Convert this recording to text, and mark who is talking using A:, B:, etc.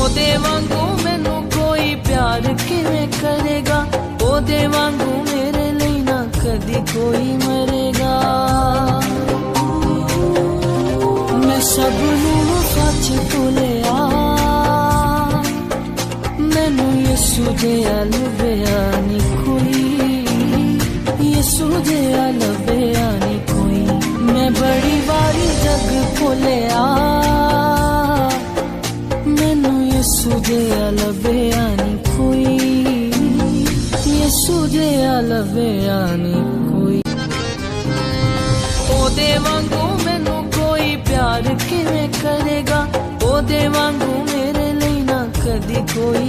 A: ओदे वांगू मैनू कोई प्यार किवें करेगा, ओदे वांगू मेरे लिए ना कदी कोई मरेगा। मैं सब नूं सच भुलिया, मैनू यीशु जिहा लभया नी कोई, यीशु जिहा लभया नी कोई। मैं बड़ी बारी जग भुलिया, मैनू यीशु जिहा लभया नी कोई, यीशु जिहा लभया नी कोई। ओदे वांगू मैनू कोई प्यार किवें करेगा, ओदे वांगू मेरे लिए ना कदी कोई